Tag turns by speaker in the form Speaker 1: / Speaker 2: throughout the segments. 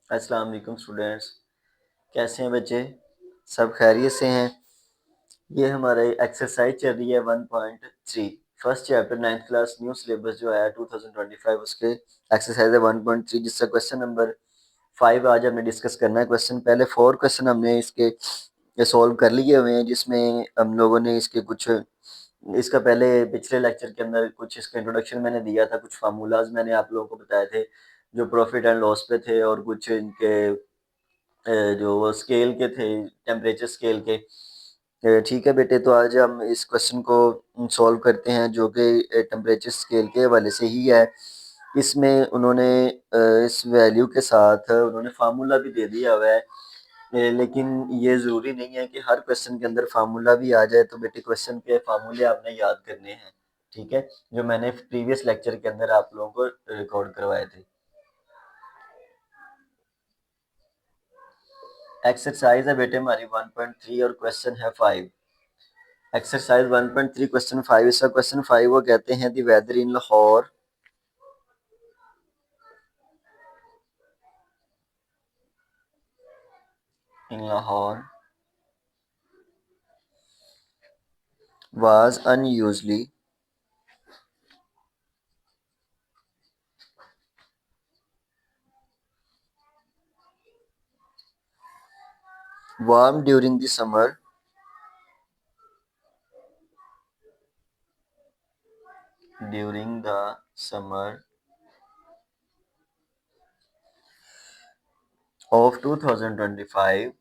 Speaker 1: अस्सलाम वालेकुम स्टूडेंट्स, कैसे हैं बच्चे? सब खैरियत से हैं। ये हमारे एक्सरसाइज चल रही है 1.3 first chapter 9th class new syllabus जो आया 2025 उसके एक्सरसाइज है 1.3 जिसका क्वेश्चन नंबर 5 आज हमने डिस्कस करना है। क्वेश्चन पहले 4 क्वेश्चन हमने इसके सॉल्व कर लिए हुए हैं, जिसमें हम लोगों ने इसके कुछ इसका पहले पिछले लेक्चर के अंदर कुछ इसका इंट्रोडक्शन मैंने दिया था, कुछ फार्मूलाज मैंने आप लोगों को बताए थे जो प्रॉफिट एंड लॉस पे थे, और कुछ इनके जो स्केल के थे, टेम्परेचर स्केल के। ठीक है बेटे, तो आज हम इस क्वेश्चन को सॉल्व करते हैं जो कि टेम्परेचर स्केल के हवाले से ही है। इसमें उन्होंने इस वैल्यू के साथ उन्होंने फार्मूला भी दे दिया हुआ है, लेकिन ये ज़रूरी नहीं है कि हर क्वेश्चन के अंदर फार्मूला भी आ जाए। तो बेटे क्वेश्चन के फार्मूले आपने याद करने हैं, ठीक है, जो मैंने प्रीवियस लेक्चर के अंदर आप लोगों को रिकॉर्ड करवाए थे। एक्सरसाइज है बेटे हमारी 1.3 और क्वेश्चन है 5। एक्सरसाइज 1.3 क्वेश्चन 5, इसका क्वेश्चन 5 वो कहते हैं the weather in Lahore was unusually warm during the summer of 2025।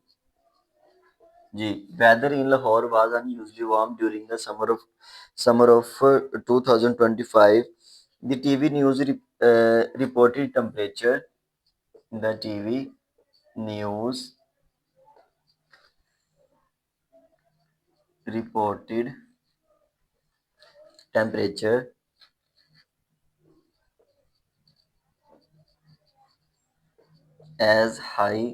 Speaker 1: जी, weather in Lahore was unusually warm during the summer of 2025। The TV news reported temperature the TV news reported temperature as high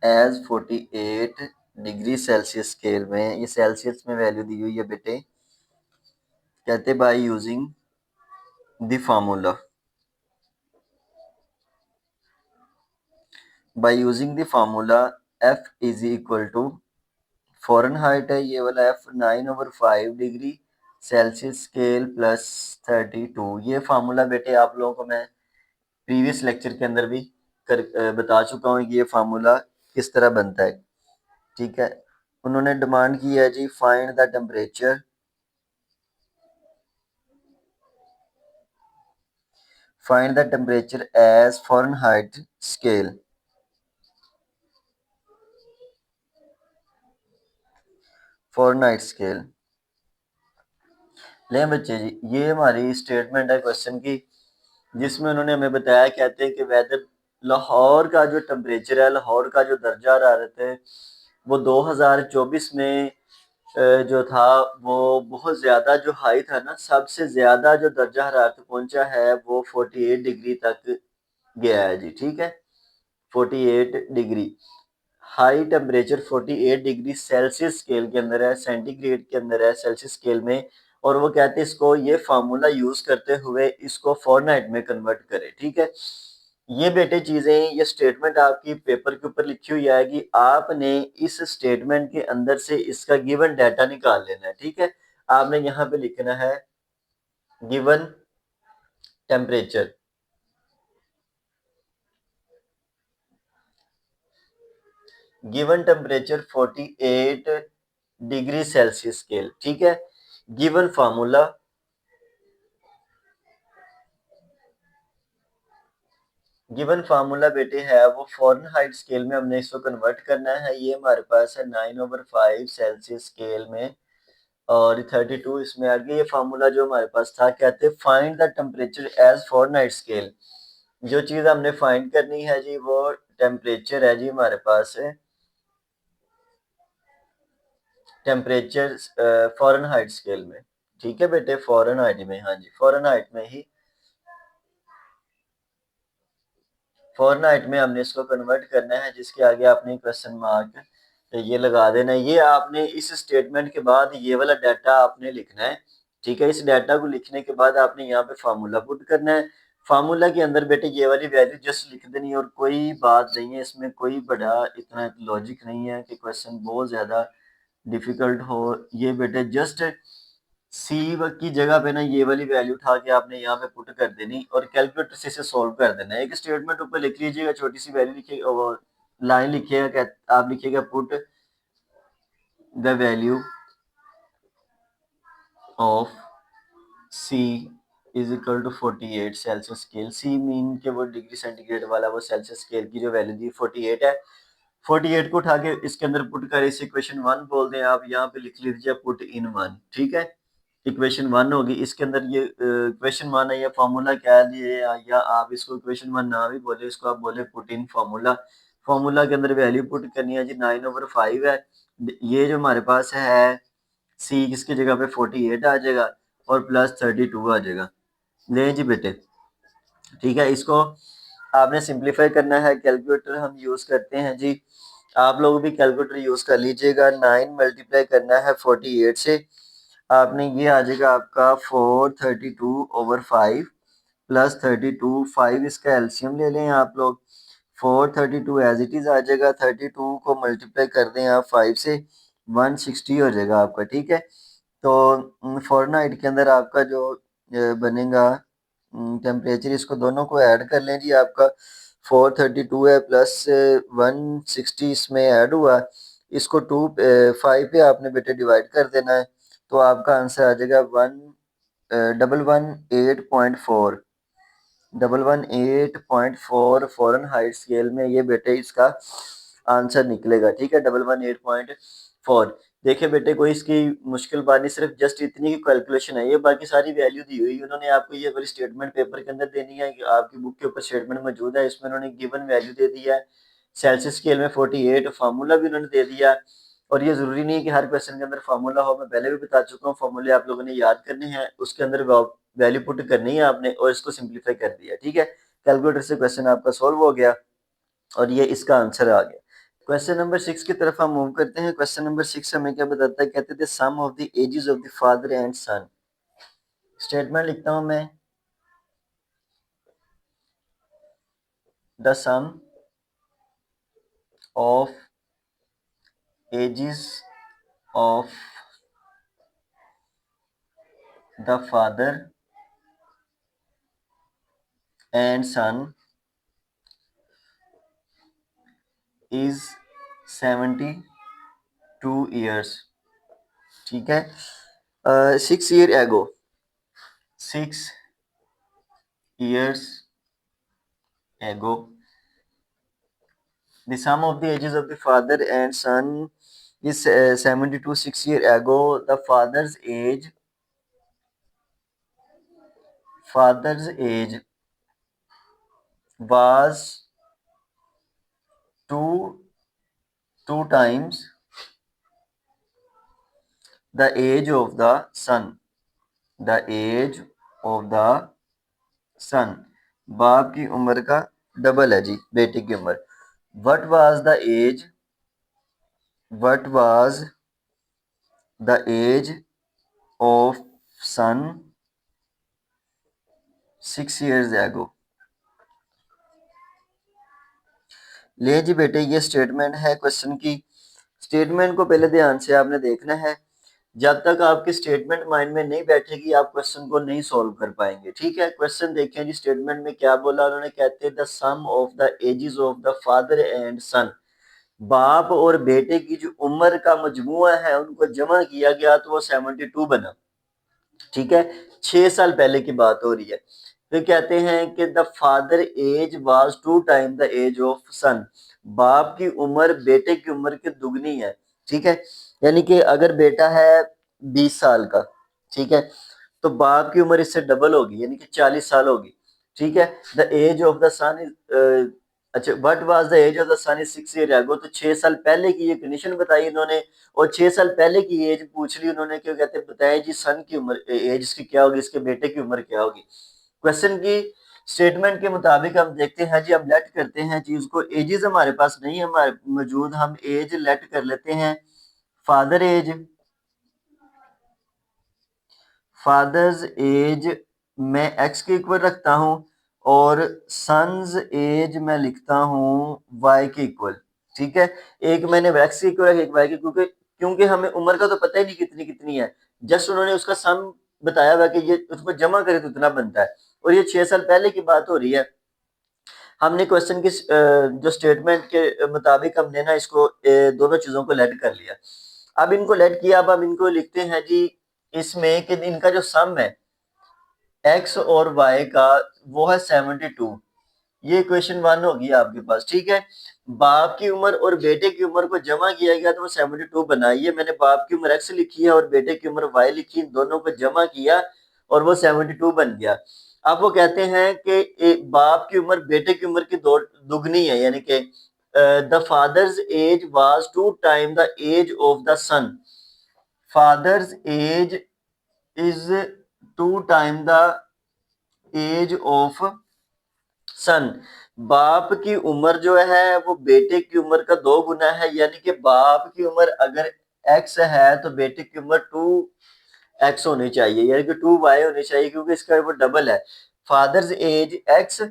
Speaker 1: as 48 degree Celsius scale में। ये Celsius में value दी हुई है बेटे। कहते by using the formula, F is equal to Fahrenheit है ये वाला F 9/5 degree Celsius scale plus 32। ये फार्मूला बेटे आप लोगों को मैं प्रीवियस लेक्चर के अंदर भी बता चुका हूँ कि ये फार्मूला किस तरह बनता है। ठीक है, उन्होंने डिमांड की है जी find the temperature as Fahrenheit scale. ले बच्चे जी, ये हमारी स्टेटमेंट है क्वेश्चन की, जिसमें उन्होंने हमें बताया, कहते हैं कि वेदर लाहौर का जो टेम्परेचर है, लाहौर का जो दर्जा हरारत है, वो 2024 में जो था वो बहुत ज़्यादा जो हाई था ना, सबसे ज़्यादा जो दर्जा हरारत पहुंचा है वो 48 डिग्री तक गया है जी। ठीक है, 48 degree high temperature 48 degree Celsius scale के अंदर है, सेंटीग्रेड के अंदर है, सेल्सियस स्केल में। और वो कहते हैं इसको ये फार्मूला यूज करते हुए इसको फ़ारेनहाइट में कन्वर्ट करें। ठीक है, ये बेटे चीजें, ये स्टेटमेंट आपकी पेपर के ऊपर लिखी हुई आएगी, आपने इस स्टेटमेंट के अंदर से इसका गिवन डाटा निकाल लेना है। ठीक है, आपने यहाँ पे लिखना है given temperature, given temperature 48 degree Celsius scale. ठीक है, गिवन फार्मूला, गिवन फार्मूला बेटे है वो फ़ारेनहाइट स्केल में हमने इसको कन्वर्ट करना है। ये हमारे पास है 9/5 सेल्सियस स्केल में, और 32 इसमें आ गया। ये फार्मूला जो हमारे पास था, कहते हैं find the temperature as Fahrenheit scale. जो चीज़ हमने फाइंड करनी है जी वो टेम्परेचर है जी हमारे पास है, टेम्परेचर फ़ारेनहाइट स्केल में। ठीक है बेटे, फ़ारेनहाइट में, हाँ जी फ़ारेनहाइट में ही, फ़ारेनहाइट में हमने इसको कन्वर्ट करना है, जिसके आगे आपने क्वेश्चन मार्क ये लगा देना है। ये आपने इस स्टेटमेंट के बाद ये वाला डाटा आपने लिखना है। ठीक है, इस डाटा को लिखने के बाद आपने यहाँ पे फार्मूला पुट करना है। फार्मूला के अंदर बेटे ये वाली वैल्यू जस्ट लिख देनी और कोई बात नहीं है इसमें, कोई बड़ा इतना लॉजिक नहीं है कि क्वेश्चन बहुत ज़्यादा डिफ़िकल्ट हो। ये बेटे जस्ट सी की जगह पे ना ये वाली वैल्यू उठा के आपने यहाँ पे पुट कर देनी और कैलकुलेटर से इसे सॉल्व कर देना है। एक स्टेटमेंट ऊपर लिख लीजिएगा, छोटी सी वैल्यू लिखिएगा, वो लाइन लिखिएगा, आप लिखिएगा put the value of C is equal to 48 Celsius scale. C mean के वो डिग्री सेंटीग्रेड वाला वो सेल्सियस स्केल की जो वैल्यू दी 48 है। 48 को उठा के इसके अंदर पुट कर इसे इक्वेशन 1 बोल दें आप, यहाँ पे लिख लीजिए पुट इन 1। ठीक है, इक्वेशन 1 होगी, इसके अंदर ये इक्वेशन 1 है, या फार्मूला क्या लिए, या आप इसको इक्वेशन 1 ना भी बोले, इसको आप बोले पुट इन फार्मूला। फार्मूला के अंदर वैल्यू पुट करनी है जी, 9/5 है। ये जो हमारे पास है सी, किसकी जगह पे 48 आ जाएगा और प्लस 32 आ जाएगा। ले जी बेटे, ठीक है, इसको आपने सिंप्लीफाई करना है। कैलकुलेटर हम यूज करते हैं जी, आप लोग भी कैलकुलेटर यूज कर लीजिएगा। 9 मल्टीप्लाई करना है 48 से, आपने ये आ जाएगा आपका 432/5 प्लस 32, 5 इसका एलसीएम ले लें आप लोग, 432 एज इट इज आ जाएगा। 32 को मल्टीप्लाई कर दें आप 5 से, 160 हो जाएगा आपका। ठीक है, तो फॉरेनहाइट के अंदर आपका जो बनेगा टेम्परेचर, इसको दोनों को ऐड कर लें जी। आपका 432 है प्लस 160 इसमें ऐड हुआ, इसको 5 पे आपने बेटे डिवाइड कर देना है, तो आपका आंसर आ जाएगा 118.4। 118.4 फॉरेनहाइट स्केल में ये बेटे इसका आंसर निकलेगा। ठीक है, 118.4। देखिए बेटे, कोई इसकी मुश्किल बात नहीं, सिर्फ जस्ट इतनी की कैलकुलेशन है, ये बाकी सारी वैल्यू दी हुई उन्होंने आपको, ये वाली स्टेटमेंट पेपर के अंदर देनी है, आपकी बुक के ऊपर स्टेटमेंट मौजूद है, इसमें उन्होंने गिवन वैल्यू दे दी है, सेल्सियस स्केल में 48, फार्मूला भी उन्होंने दे दिया। और ये जरूरी नहीं है कि हर क्वेश्चन के अंदर फार्मूला हो, मैं पहले भी बता चुका हूँ, फार्मूले आप लोगों ने याद करने हैं, उसके अंदर वैल्यू पुट करनी है आपने और इसको सिंप्लीफाई कर दिया। ठीक है, कैलकुलेटर से क्वेश्चन आपका सॉल्व हो गया और ये इसका आंसर आ गया। क्वेश्चन नंबर 6 की तरफ हम मूव करते हैं। क्वेश्चन नंबर 6 हमें क्या बताता है, कहते थे sum of the ages of the father and son. Statement लिखता हूं मैं, the sum of ages of the father and son is 72 years. ठीक है, 6 year ago, 6 years ago, the sum of the ages of the father and son is 72. 6 year ago, the father's age was two times the age of the son. The age of the son, बाप की उम्र का double है जी बेटे की उम्र। What was the age of son 6 years ago? ले जी बेटे, ये स्टेटमेंट है क्वेश्चन की। स्टेटमेंट को पहले ध्यान से आपने देखना है, जब तक आपकी स्टेटमेंट माइंड में नहीं बैठेगी आप क्वेश्चन को नहीं सॉल्व कर पाएंगे। ठीक है, क्वेश्चन देखें जी, स्टेटमेंट में क्या बोला उन्होंने, कहते हैं the sum of the ages of the father and son, बाप और बेटे की जो उम्र का मजमुआ है उनको जमा किया गया तो वो 72 बना। ठीक है, 6 साल पहले की बात हो रही है। फिर कहते हैं कि the father age was 2 time the age of son, बाप की उम्र बेटे की उम्र की दुगनी है। ठीक है, यानी कि अगर बेटा है 20 साल का, ठीक है, तो बाप की उम्र इससे डबल होगी, यानी कि 40 साल होगी। ठीक है, the age of the son is, अच्छा, what was the age of the son is 6 year ago, तो 6 साल पहले की ये कंडीशन बताई इन्होंने और 6 साल पहले की एज पूछ ली उन्होंने। क्यों कहते हैं, बताया जी सन की उम्र एज इसकी क्या होगी, इसके बेटे की उम्र क्या होगी। क्वेश्चन की स्टेटमेंट के मुताबिक हम देखते हैं जी, अब लेट करते हैं चीज को, एजेस हमारे पास नहीं है हमारे मौजूद, हम एज लेट कर लेते हैं। फादर एज, फादर्स एज मैं एक्स के इक्वल रखता हूं और सन्स एज मैं लिखता हूँ वाई के इक्वल, ठीक है। एक मैंने एक्स के इक्वल एक वाई के, क्योंकि हमें उम्र का तो पता ही नहीं कितनी कितनी है, जस्ट उन्होंने उसका सम बताया हुआ कि ये उसको जमा करे तो इतना बनता है, और ये 6 साल पहले की बात हो रही है। हमने क्वेश्चन की जो स्टेटमेंट के मुताबिक हमने ना इसको दोनों चीजों को लेट कर लिया। अब इनको लेट किया, अब हम इनको लिखते हैं जी इसमें कि इनका जो सम है एक्स और वाई का वो है 72। ये इक्वेशन 1 होगी आपके पास, ठीक है। बाप की उम्र और बेटे की उम्र को जमा किया गया तो वो 72 बना। ये मैंने बाप की उम्र एक्स लिखी है और बेटे की उम्र वाई लिखी, इन दोनों को जमा किया और वो 72 बन गया। अब वो कहते हैं कि बाप की उम्र बेटे की उम्र की दुगनी है, यानी कि the father's age was 2 time the age of the son. Father's age is 2 time the age of son. बाप की उम्र जो है वो बेटे की उम्र का 2 गुना है, यानी कि बाप की उम्र अगर एक्स है तो बेटे की उम्र 2x होनी चाहिए, यानी कि 2y होनी चाहिए, क्योंकि इसका वो डबल है। फादर्स एज x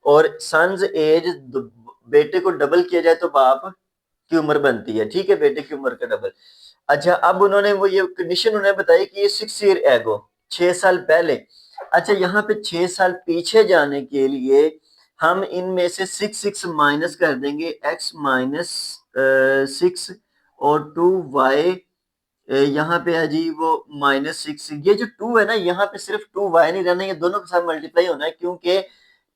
Speaker 1: और सन्स एज, बेटे को डबल किया जाए तो बाप की उम्र बनती है, ठीक है, बेटे की उम्र का डबल। अच्छा, अब उन्होंने वो ये कंडीशन उन्हें बताई कि ये 6 ईयर एगो, 6 साल पहले। अच्छा, यहाँ पे 6 साल पीछे जाने के लिए हम इनमें से 6 माइनस कर देंगे, x माइनस 6 और 2y, यहाँ पे है जी वो -6। ये जो 2 है ना, यहाँ पे सिर्फ 2y नहीं रहना, ये दोनों के साथ मल्टीप्लाई होना है, क्योंकि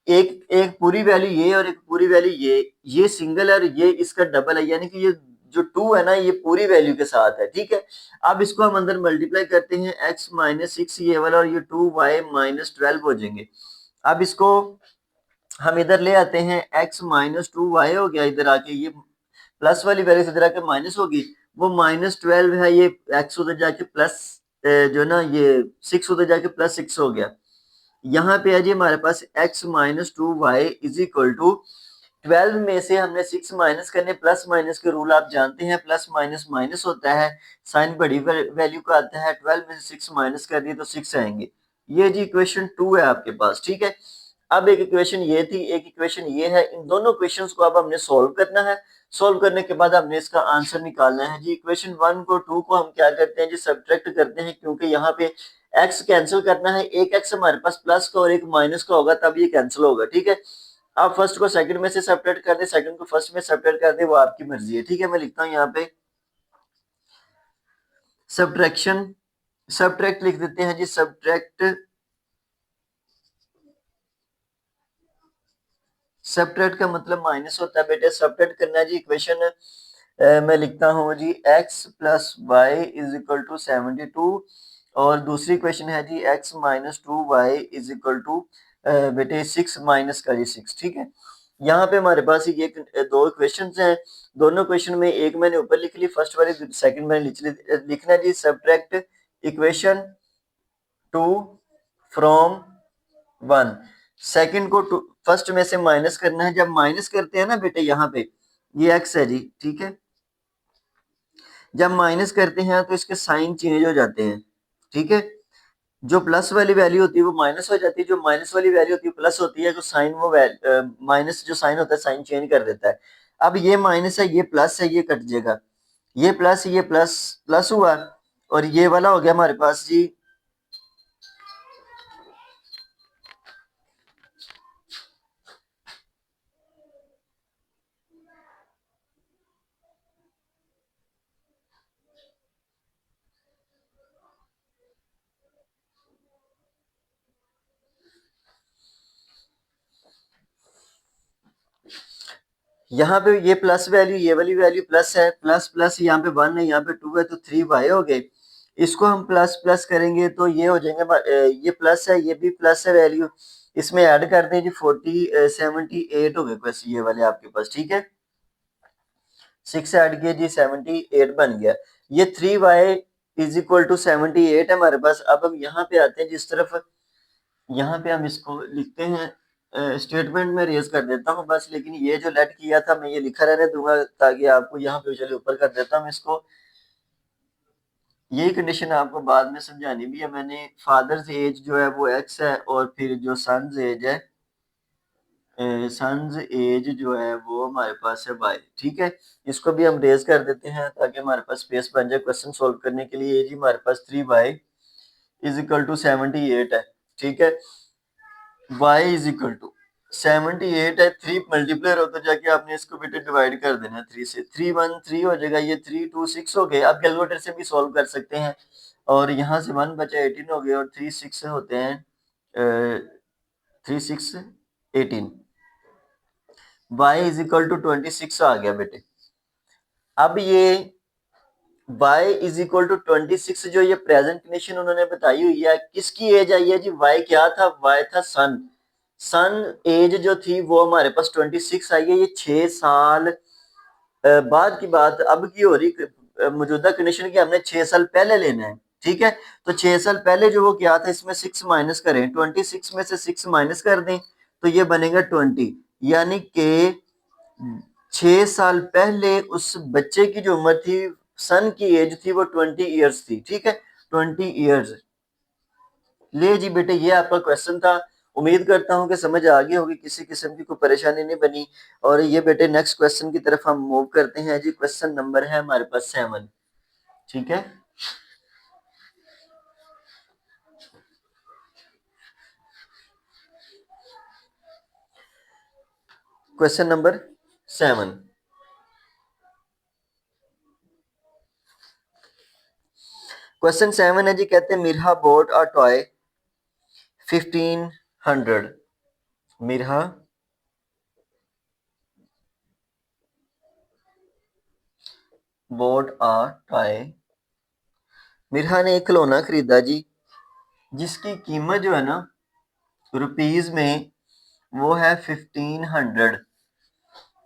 Speaker 1: एक एक पूरी वैल्यू ये और एक पूरी वैल्यू ये सिंगल है और ये इसका डबल है, यानी कि ये जो 2 है ना ये पूरी वैल्यू के साथ है, ठीक है। अब इसको हम अंदर मल्टीप्लाई करते हैं, x -6 ये वाला और ये 2y -12 हो जाएंगे। अब इसको हम इधर ले आते हैं, x -2y हो गया, इधर आके ये प्लस वाली वैल्यू इधर आके माइनस होगी, वो -12 है, ये x उधर जाके प्लस जो ना ये 6 उधर जाके +6 हो गया। यहाँ पे है जी हमारे पास x -2y is equal to 12 में से हमने 6 माइनस करने, प्लस माइनस के रूल आप जानते हैं, प्लस माइनस माइनस होता है, साइन बड़ी वैल्यू का आता है, 12 में से 6 माइनस कर दिए तो 6 आएंगे। ये जी इक्वेशन 2 है आपके पास, ठीक है। अब एक इक्वेशन ये थी, एक इक्वेशन ये है, इन दोनों क्वेश्चंस को अब हमने सॉल्व करना है। सॉल्व करने के बाद हमने इसका आंसर निकालना है जी। इक्वेशन 1 को 2 को हम क्या करते हैं जी, सब्ट्रैक्ट करते हैं, क्योंकि यहाँ पे x कैंसिल करना है, एक x हमारे पास प्लस का और एक माइनस का होगा, तब ये कैंसिल होगा, ठीक है। आप फर्स्ट को सेकंड में से सब्ट्रैक्ट कर दे, सेकंड को फर्स्ट में सब्ट्रैक्ट कर दे, वो आपकी मर्जी है, ठीक है। मैं लिखता हूँ यहाँ पे सब्ट्रैक्शन, सब्ट्रैक्ट लिख देते हैं जी, सब्ट्रैक्ट, सब्ट्रैक्ट का मतलब माइनस होता है बेटे, सब्ट्रैक्ट करना है जी। इक्वेशन मैं लिखता हूँ जी x plus Y is equal to 72, और दूसरी क्वेश्चन है जी x -2y is equal to बेटे 6 माइनस का जी 6, ठीक है। यहाँ पे हमारे पास ये दो क्वेश्चन हैं, दोनों क्वेश्चन में एक मैंने ऊपर लिख ली फर्स्ट वाली, सेकंड मैंने लिखना है जी सब्ट्रैक्ट इक्वेशन 2 फ्रॉम 1। सेकंड को फर्स्ट में से माइनस करना है, जब माइनस करते हैं ना बेटे यहाँ पे ये x है जी, ठीक है, जब माइनस करते हैं तो इसके साइन चेंज हो जाते हैं, ठीक है। जो प्लस वाली वैल्यू होती है वो माइनस हो जाती है, जो माइनस वाली वैल्यू होती है प्लस होती है, जो साइन वो माइनस जो साइन होता है साइन चेंज कर देता है। अब ये माइनस है, ये प्लस है, ये कट जाएगा, ये प्लस प्लस हुआ, और ये वाला हो गया हमारे पास जी यहाँ पे ये प्लस वैल्यू, ये वाली वैल्यू प्लस है, प्लस प्लस यहाँ पे 1 है, यहाँ पे 2 है, तो 3y हो गए। इसको हम प्लस प्लस करेंगे तो ये हो जाएंगे, ये प्लस है, ये भी प्लस है वैल्यू, इसमें ऐड कर दें जी 78 हो गए बस ये वाले आपके पास, ठीक है। 6 ऐड किए जी 78 बन गया। ये 3y इज इक्वल टू 78 है हमारे पास। अब हम यहाँ पे आते हैं जिस तरफ, यहाँ पे हम इसको लिखते हैं, स्टेटमेंट में रेज कर देता हूँ बस, लेकिन ये जो लेट किया था मैं ये लिखा रहने दूंगा ताकि आपको यहाँ पे, चलिए ऊपर कर देता हूँ इसको। यही कंडीशन आपको बाद में समझानी भी है मैंने। फादर्स एज जो है वो x है और फिर जो सन्स एज है सन्स एज जो है वो हमारे पास है y, ठीक है। इसको भी हम रेज कर देते हैं ताकि हमारे पास स्पेस बन जाए क्वेश्चन सॉल्व करने के लिए। एज हमारे पास 3y इज इक्वल टू 78 है, ठीक है। y इज इक्वल टू 78 है, 3 मल्टीप्लेयर हो तो जाके आपने इसको बेटे डिवाइड कर देना 3 से। 3 1 3 हो जाएगा, ये 3 2 6 हो गए। आप कैलकुलेटर से भी सॉल्व कर सकते हैं। और यहाँ से 1 बचा 18 हो गए और 3 6 होते हैं 3 6 18। y इज इक्वल टू 26 आ गया बेटे। अब ये y इज इक्वल टू 26 जो ये प्रेजेंट कंडीशन उन्होंने बताई हुई है, किसकी एज आई है जी? y क्या था? y था सन। सन एज जो थी वो हमारे पास 26 आई है। ये 6 साल बाद की बात अब की हो रही, मौजूदा कंडीशन की हमने 6 साल पहले लेना है, ठीक है। तो 6 साल पहले जो वो क्या था, इसमें 6 माइनस करें, 26 में से 6 माइनस कर दें तो ये बनेगा 20, यानी कि 6 साल पहले उस बच्चे की जो उम्र थी, सन की एज थी, वो 20 ईयर्स थी, ठीक है। 20 ईयर्स। ले जी बेटे, ये आपका क्वेश्चन था। उम्मीद करता हूँ कि समझ आ गई होगी, किसी किस्म की कोई परेशानी नहीं बनी। और ये बेटे नेक्स्ट क्वेश्चन की तरफ हम मूव करते हैं जी। क्वेश्चन नंबर है हमारे पास 7, ठीक है। क्वेश्चन नंबर 7, क्वेश्चन 7 है जी। कहते हैं Mirha boat a toy 1500। Mirha boat a toy, Mirha ने एक खिलौना खरीदा जी, जिसकी कीमत जो है ना रुपीज में वो है 1500,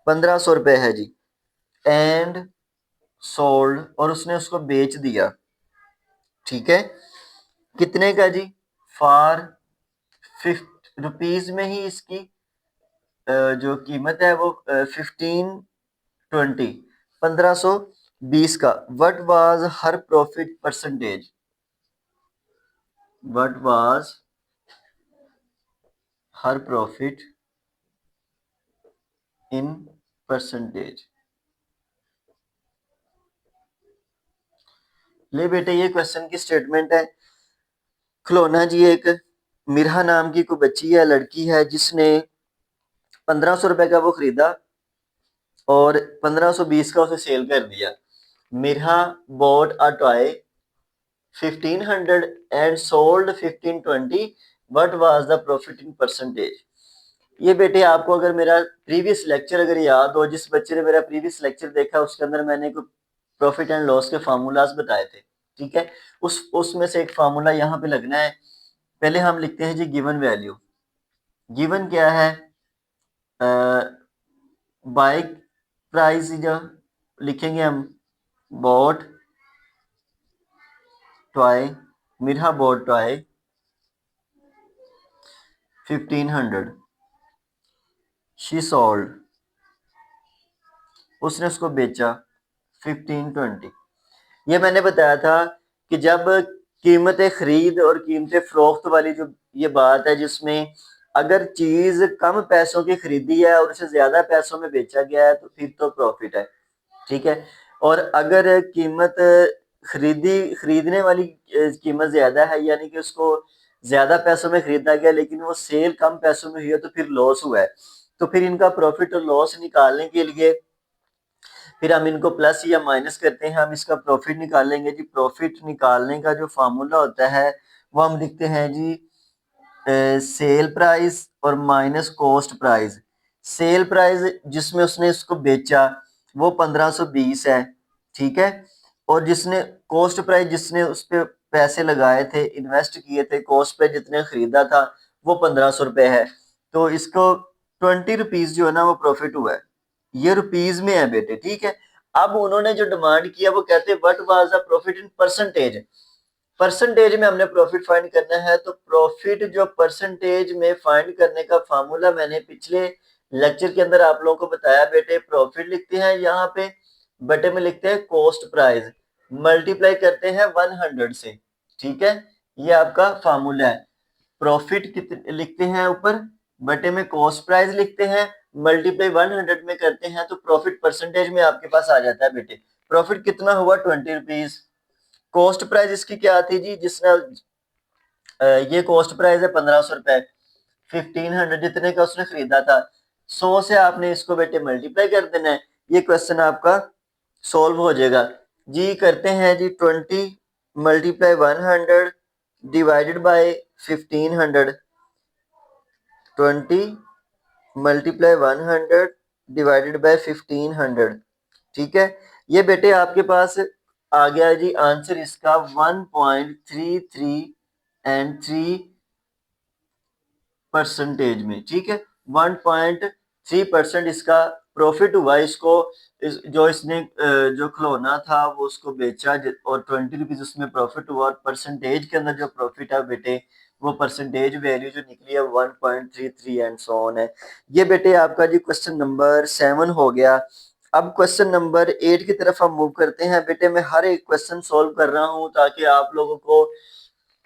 Speaker 1: 1500 रुपए है जी। एंड सोल्ड, और उसने उसको बेच दिया, ठीक है। कितने का जी? फॉर 50 रुपीज में ही इसकी जो कीमत है वो 1520, 1520 का। What was her profit percentage? What was her profit in percentage? ले बेटे, ये क्वेश्चन की स्टेटमेंट है। खिलौना जी, एक मिरहा नाम की कोई बच्ची है, लड़की है, जिसने 1500 रुपए का वो खरीदा और 1520 का उसे सेल कर दिया। Mirha bought a toy 1500 and sold 1520, what was the profit in percentage? ये बेटे आपको अगर मेरा प्रीवियस लेक्चर अगर याद हो, जिस बच्चे ने मेरा प्रीवियस लेक्चर देखा उसके अंदर मैंने कुछ प्रॉफिट एंड लॉस के फार्मूलाज बताए थे, ठीक है। उसमें से एक फार्मूला यहाँ पे लगना है। पहले हम लिखते हैं जी गिवन वैल्यू। गिवन क्या है? बाइक प्राइस जो लिखेंगे हम, bought toy, Mirha bought toy 1500, she sold, उसने उसको बेचा 1520। ये मैंने बताया था कि जब कीमत खरीद और कीमत फरोख्त वाली जो ये बात है, जिसमें अगर चीज कम पैसों की खरीदी है और उसे ज्यादा पैसों में बेचा गया है तो फिर तो प्रॉफिट है, ठीक है। और अगर कीमत खरीदने वाली कीमत ज्यादा है, यानी कि उसको ज्यादा पैसों में खरीदा गया लेकिन वो सेल कम पैसों में हुई है, तो फिर लॉस हुआ है। तो फिर इनका प्रॉफिट और लॉस निकालने के लिए फिर हम इनको प्लस या माइनस करते हैं, हम इसका प्रॉफिट निकालेंगे जी। प्रॉफिट निकालने का जो फार्मूला होता है वो हम लिखते हैं जी सेल प्राइस और minus cost price. Sale price जिसमें उसने इसको बेचा वो 1520 है, ठीक है। और जिसने कॉस्ट प्राइस, जिसने उस पर पैसे लगाए थे, इन्वेस्ट किए थे, कॉस्ट पे जितने खरीदा था वो 1500 रुपए है। तो इसको 20 रुपीज जो है ना वो प्रॉफिट हुआ है। ये रुपीज में है बेटे, ठीक है। अब उन्होंने जो डिमांड किया वो कहते हैं what was the profit in percentage. Percentage में हमने प्रॉफिट फाइंड करना है, तो प्रॉफिट जो परसेंटेज में फाइंड करने का फार्मूला मैंने पिछले लेक्चर के अंदर आप लोगों को बताया बेटे। प्रॉफिट लिखते हैं यहाँ पे, बटे में लिखते हैं कॉस्ट प्राइस, मल्टीप्लाई करते हैं 100 से, ठीक है। ये आपका फार्मूला है। प्रॉफिट कितने लिखते हैं ऊपर? बटे में कॉस्ट प्राइस लिखते हैं, मल्टीप्लाई 100 में करते हैं तो प्रॉफिट परसेंटेज में आपके पास आ जाता है बेटे। प्रॉफिट कितना हुआ 20 रुपीज। कॉस्ट प्राइस इसकी क्या थी जी, जिसने ये कॉस्ट प्राइस है 1500 रुपए, 1500 जितने का उसने खरीदा था, 100 से आपने इसको बेटे मल्टीप्लाई कर देना है, ये क्वेश्चन आपका सोल्व हो जाएगा जी। करते हैं जी 20 multiply 100 divided by 1500, 20 multiply 100 divided by 1500। ठीक है, ये बेटे आपके पास आ गया जी आंसर इसका 1.33 एंड 3% में। ठीक है, 1.3% इसका प्रॉफिट हुआ इसको। जो इसने जो खिलौना था वो उसको बेचा और 20 रुपीज उसमें प्रॉफिट हुआ, और परसेंटेज के अंदर जो प्रॉफिट है बेटे वो परसेंटेज वैल्यू जो निकली है 1.33 एंड सो ऑन है। ये बेटे आपका जी क्वेश्चन नंबर 7 हो गया। अब क्वेश्चन नंबर 8 की तरफ हम मूव करते हैं। बेटे मैं हर एक क्वेश्चन सॉल्व कर रहा हूं ताकि आप लोगों को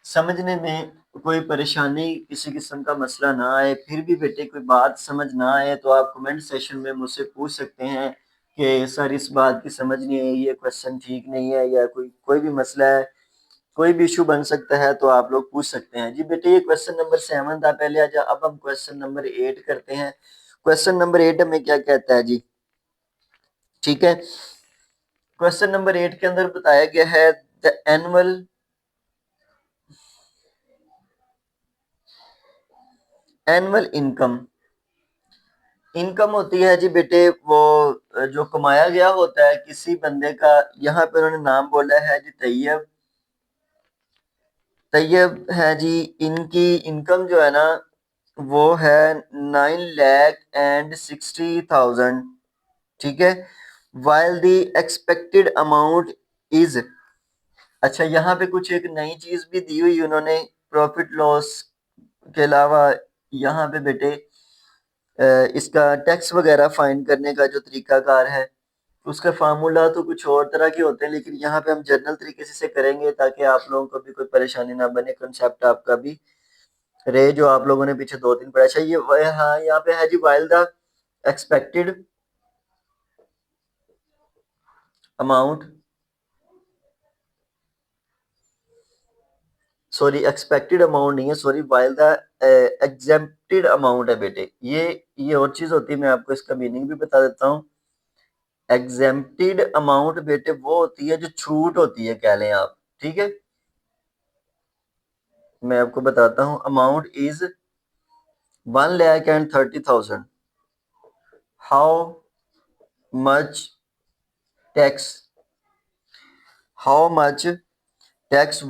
Speaker 1: समझने में कोई परेशानी, किसी किस्म का मसला ना आए। फिर भी बेटे कोई बात समझ ना आए तो आप कमेंट सेशन में मुझसे पूछ सकते हैं कि सर इस बात की समझ नहीं आई, ये क्वेश्चन ठीक नहीं है, या कोई भी मसला है, कोई भी इशू बन सकता है तो आप लोग पूछ सकते हैं जी। बेटे ये क्वेश्चन नंबर 7 था पहले। आज अब हम क्वेश्चन नंबर 8 करते हैं। क्वेश्चन नंबर 8 हमें क्या कहता है जी। ठीक है, क्वेश्चन नंबर 8 के अंदर बताया गया है द एनुअल इनकम। इनकम होती है जी बेटे वो जो कमाया गया होता है किसी बंदे का। यहाँ पे उन्होंने नाम बोला है जी तैयब। तैयब है जी, इनकी इनकम जो है ना वो है 9,60,000। ठीक है, while the expected amount is. अच्छा, यहाँ पे कुछ एक नई चीज भी दी हुई उन्होंने प्रॉफिट लॉस के अलावा। यहाँ पे बेटे इसका टैक्स वगैरह फाइंड करने का जो तरीकाकार है उसका फार्मूला तो कुछ और तरह के होते हैं, लेकिन यहाँ पे हम जनरल तरीके से करेंगे ताकि आप लोगों को भी कोई परेशानी ना बने, कंसेप्ट आपका भी रहे जो आप लोगों ने पीछे 2 दिन पढ़ा। अच्छा, ये हाँ यहाँ पे है जी while the expected amount, sorry expected amount नहीं है, sorry, while the exempted amount है बेटे। ये और चीज होती है, मैं आपको इसका मीनिंग भी बता देता हूँ। एग्जेम्प्टेड अमाउंट बेटे वो होती है जो छूट होती है, कह लें आप। ठीक है, मैं आपको बताता हूँ। Amount is 1,30,000। How much tax, how much tax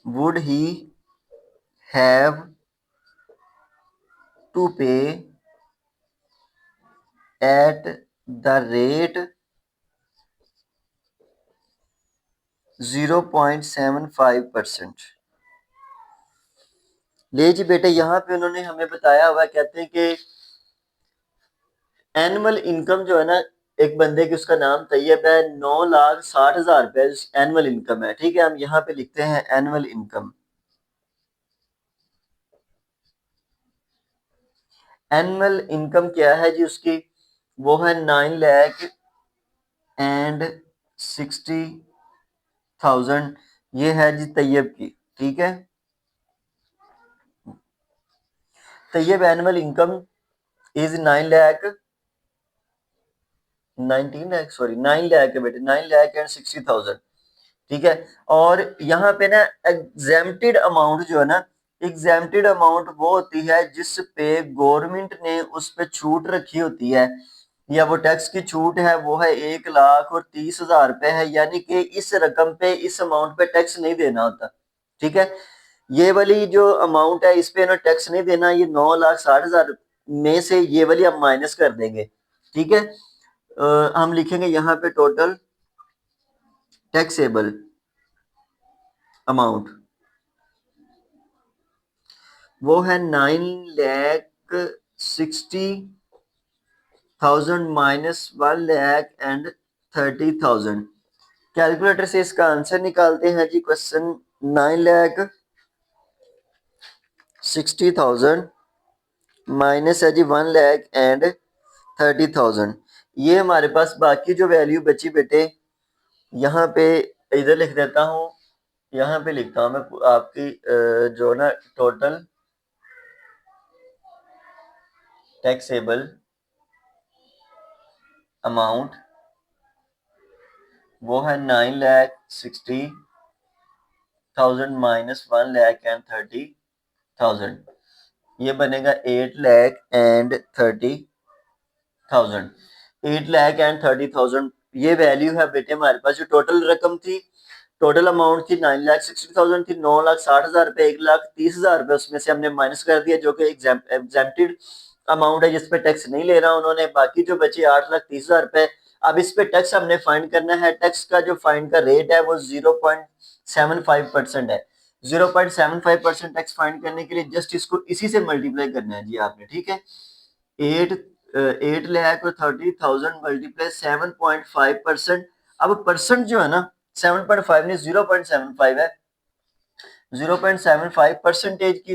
Speaker 1: would he have to pay at the rate 0.75%। ले जी बेटे, यहाँ पे उन्होंने हमें बताया हुआ, कहते हैं कि एनुअल इनकम जो है ना एक बंदे की, उसका नाम तैयब है, 9,60,000 रुपए एनुअल इनकम है। ठीक है, हम यहाँ पे लिखते हैं एनुअल इनकम। एनुअल इनकम क्या है जी उसकी, वो है 9,60,000। ये है जी तैयब की। ठीक है, Tayyab annual income is 19 lakh, sorry 9 lakh है बेटे, 9,60,000। ठीक है, और यहाँ पे ना एग्जेम्प्टेड अमाउंट जो है ना, एग्जेम्प्टेड अमाउंट वो होती है जिस पे गवर्नमेंट ने उस पे छूट रखी होती है, या वो टैक्स की छूट है, वो है 1,30,000 रुपए है, यानी कि इस रकम पे, इस अमाउंट पे टैक्स नहीं देना होता। ठीक है, ये वाली जो अमाउंट है इस पे ना टैक्स नहीं देना। ये 9,60,000 में से ये वाली हम माइनस कर देंगे। ठीक है, हम लिखेंगे यहाँ पे टोटल टैक्सेबल अमाउंट, वो है 9,60,000 माइनस 1,30,000। कैलकुलेटर से इसका आंसर निकालते हैं जी। क्वेश्चन 9 60,000 माइनस है जी 1,30,000। ये हमारे पास बाकी जो वैल्यू बची बेटे, यहाँ पे इधर लिख देता हूँ, यहाँ पे लिखता हूँ मैं आपकी जो ना टोटल टैक्सेबल अमाउंट वो है 9,60,000 माइनस 1,30,000, ये बनेगा 8,30,000। 8,30,000 ये वैल्यू है बेटे हमारे पास। जो टोटल रकम थी, टोटल अमाउंट थी 9,60,000 थी, 9,60,000 रुपए, 1,30,000 रुपए उसमें से हमने माइनस कर दिया, जो कि एग्जेम्प्टेड अमाउंट है जिसपे टैक्स नहीं ले रहा उन्होंने। बाकी जो बचे 8,30,000 रुपए, अब इस पे टैक्स हमने फाइंड करना है। टैक्स का जो फाइंड का रेट है वो 0.75% है। 0.75% टैक्स फाइंड करने के लिए जस्ट इसको इसी से मल्टीप्लाई करना है जी आपने, ठीक है। 8,30,000 मल्टीप्लाई 7.5%। अब परसेंट जो है ना 7.5 नहीं 0.75 है। 0.75 परसेंटेज की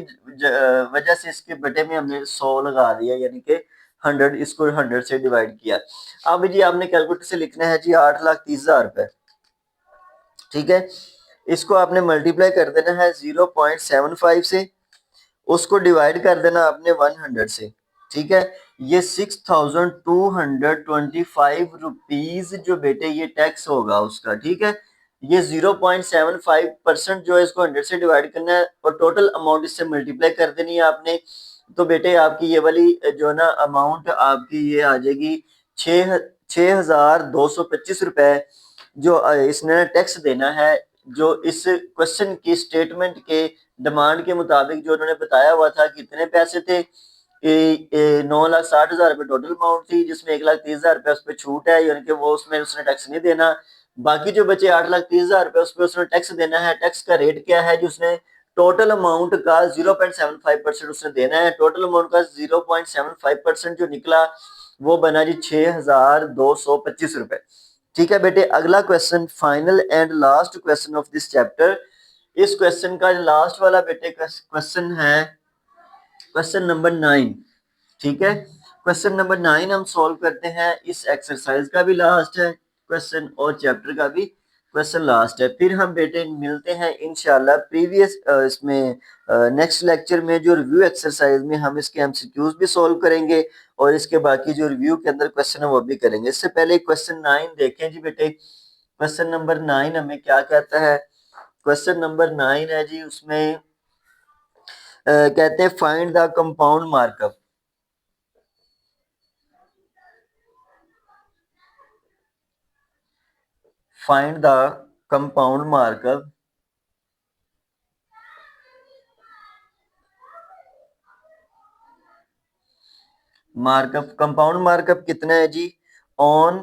Speaker 1: वजह से इसके बटे में हमने 100 लगा दिया, यानी कि 100, इसको 100 से डिवाइड किया। अब जी आपने कैलकुलेटर से लिखना है जी 8,30,000 रुपए, ठीक है। इसको आपने मल्टीप्लाई कर देना है 0.75 से, उसको डिवाइड कर देना आपने 100 से, ठीक है। ये 6,225 रुपीज जो बेटे ये टैक्स होगा उसका, ठीक है। ये 0.75% जो है इसको 100 से डिवाइड करना है और टोटल अमाउंट इससे मल्टीप्लाई कर देनी है आपने। तो बेटे आपकी ये वाली जो ना अमाउंट आपकी ये आ जाएगी 6,225 रुपए, जो इसने टैक्स देना है। जो इस क्वेश्चन की स्टेटमेंट के डिमांड के मुताबिक जो उन्होंने बताया हुआ था कितने पैसे थे, 9,60,000 रुपए टोटल अमाउंट थी, जिसमें 1,30,000 रुपए उस पर छूट है, यानी कि वो उसमें उसने टैक्स नहीं देना। बाकी जो बचे 8,30,000 रुपए उस पर उसने टैक्स देना है। टैक्स का रेट क्या है जो उसने टोटल अमाउंट का 0.75% उसने देना है। टोटल अमाउंट का 0.75% जो निकला वो बना जी 6,225 रुपए, ठीक है बेटे। अगला question, final and last question of this chapter. इस क्वेश्चन का लास्ट वाला बेटे क्वेश्चन है क्वेश्चन नंबर 9, ठीक है। क्वेश्चन नंबर 9 हम सॉल्व करते हैं। इस एक्सरसाइज का भी लास्ट है क्वेश्चन और चैप्टर का भी क्वेश्चन लास्ट है। फिर हम बेटे मिलते हैं इंशाल्लाह प्रीवियस इसमें नेक्स्ट लेक्चर में, जो रिव्यू एक्सरसाइज में हम इसके एमसीक्यूज भी सॉल्व करेंगे और इसके बाकी जो रिव्यू के अंदर क्वेश्चन है वो भी करेंगे। इससे पहले क्वेश्चन 9 देखें जी बेटे। क्वेश्चन नंबर 9 हमें क्या कहता है? क्वेश्चन नंबर 9 है जी, उसमें कहते हैं find the compound markup. Find the compound markup compound markup कितना है जी? ऑन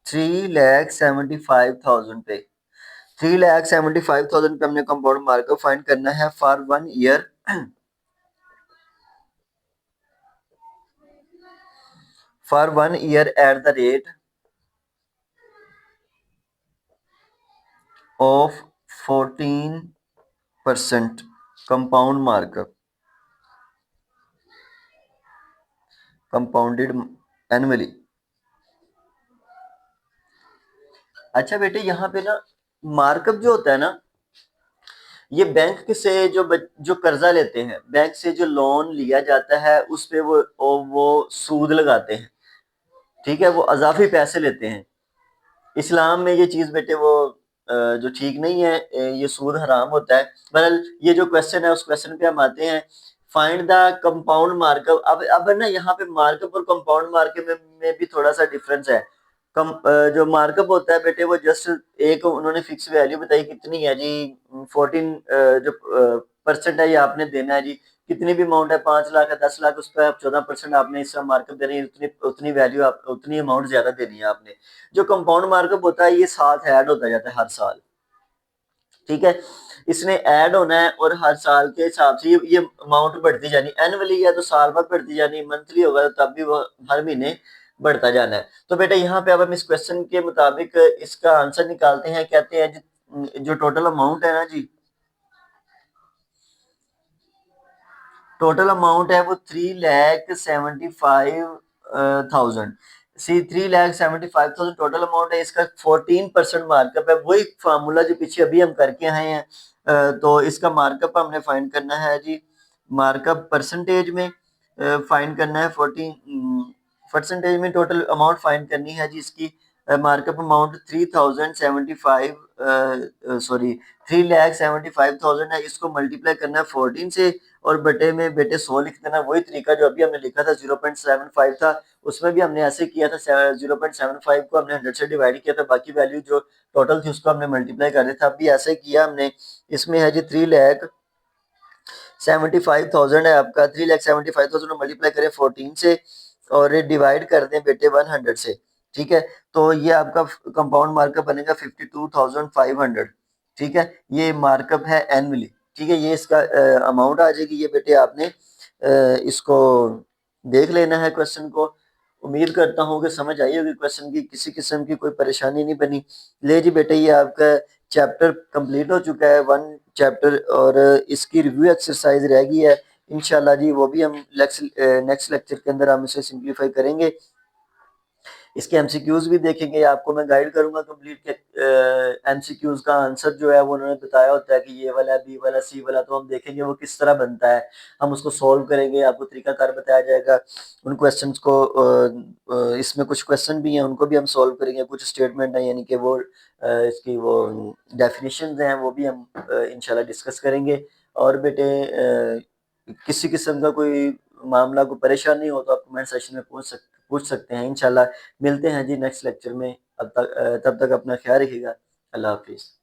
Speaker 1: 3,75,000 पे, 3,75,000 पे हमने कंपाउंड मार्कअप फाइंड करना है for 1 year. For 1 year eight the rate of 14% compound markup compounded annually. अच्छा बेटे, यहाँ पे ना मार्कअप जो होता है ना, ये बैंक से जो कर्जा लेते हैं, बैंक से जो लोन लिया जाता है उस पे वो सूद लगाते हैं, ठीक है। वो अजाफी पैसे लेते हैं। इस्लाम में ये चीज बेटे वो जो ठीक नहीं है, ये सूद हराम होता है। बहरहाल ये जो क्वेश्चन है उस क्वेश्चन पे हम आते हैं। Find the compound markup. अब ना यहाँ पे मार्कअप और कंपाउंड मार्कअप में भी थोड़ा सा डिफरेंस है। जो मार्कअप होता है बेटे वो जस्ट एक उन्होंने फिक्स वैल्यू बताई कितनी है जी, 14 जो परसेंट है ये आपने देना है जी। कितनी भी अमाउंट है, 5 लाख है, 10 लाख, उस पर आप 14% आपने इसका मार्कअप देनी है, उतनी उतनी वैल्यू आप उतनी अमाउंट ज्यादा देनी है आपने। जो कंपाउंड मार्कअप होता है ये साथ ऐड होता जाता है हर साल, ठीक है। इसने ऐड होना है और हर साल के हिसाब से ये अमाउंट बढ़ती जानी। एनुअली है तो साल बाद बढ़ती जानी, मंथली होगा तो तब भी वो हर महीने बढ़ता जाना है। तो बेटा यहाँ पे अब हम इस क्वेश्चन के मुताबिक इसका आंसर निकालते हैं। कहते हैं जो टोटल अमाउंट है ना जी, टोटल अमाउंट है वो 3,75,000। सी 3,75,000 टोटल अमाउंट है, इसका 14% मार्कअप है। वही फार्मूला जो पीछे अभी हम करके आए हैं। तो इसका मार्कअप हमने फाइंड करना है जी, मार्कअप परसेंटेज में फाइंड करना है। 14 परसेंटेज में टोटल अमाउंट फाइंड करनी है जी। इसकी मार्कअप अमाउंट 3,75,000 है। इसको मल्टीप्लाई करना है 14 से और बटे में बेटे 100 लिख देना। वही तरीका जो अभी हमने लिखा था 0.75 था, उसमें भी हमने ऐसे किया था। 0.75 को हमने 100 से डिवाइड किया था, बाकी वैल्यू जो टोटल थी उसको हमने मल्टीप्लाई कर दिया था। अभी ऐसे किया हमने। इसमें है जी 3,75,000 है आपका। 3,75,000 मल्टीप्लाई करें 14 से और डिवाइड कर दें बेटे 100 से। ठीक है, तो ये आपका कंपाउंड मार्कअप बनेगा 52,500। ठीक है, ये मार्कअप है एनुअली। ठीक है, ये इसका अमाउंट आ जाएगी। ये बेटे आपने इसको देख लेना है क्वेश्चन को। उम्मीद करता हूँ कि समझ आई होगी क्वेश्चन की, किसी किस्म की कोई परेशानी नहीं बनी। ले जी बेटे, ये आपका चैप्टर कंप्लीट हो चुका है, 1 चैप्टर, और इसकी रिव्यू एक्सरसाइज रह गई है। इंशाल्लाह जी वो भी हम नेक्स्ट लेक्चर के अंदर हम इसे सिंप्लीफाई करेंगे। इसके एमसीक्यूज भी देखेंगे, आपको मैं गाइड करूंगा कंप्लीट के एमसीक्यूज का आंसर जो है वो उन्होंने बताया होता है कि ये वाला, बी वाला, सी वाला, तो हम देखेंगे वो किस तरह बनता है। हम उसको सॉल्व करेंगे, आपको तरीकाकार बताया जाएगा उन क्वेश्चंस को। इसमें कुछ क्वेश्चन भी हैं, उनको भी हम सॉल्व करेंगे। कुछ स्टेटमेंट है यानी कि वो इसकी वो डेफिनेशन हैं, वो भी हम इंशाल्लाह डिस्कस करेंगे। और बेटे किसी किस्म का कोई मामला, कोई परेशानी हो तो आप कमेंट सेक्शन में पूछ सकते हैं। इंशाल्लाह मिलते हैं जी नेक्स्ट लेक्चर में। तब तक अपना ख्याल रखिएगा। अल्लाह हाफिज़।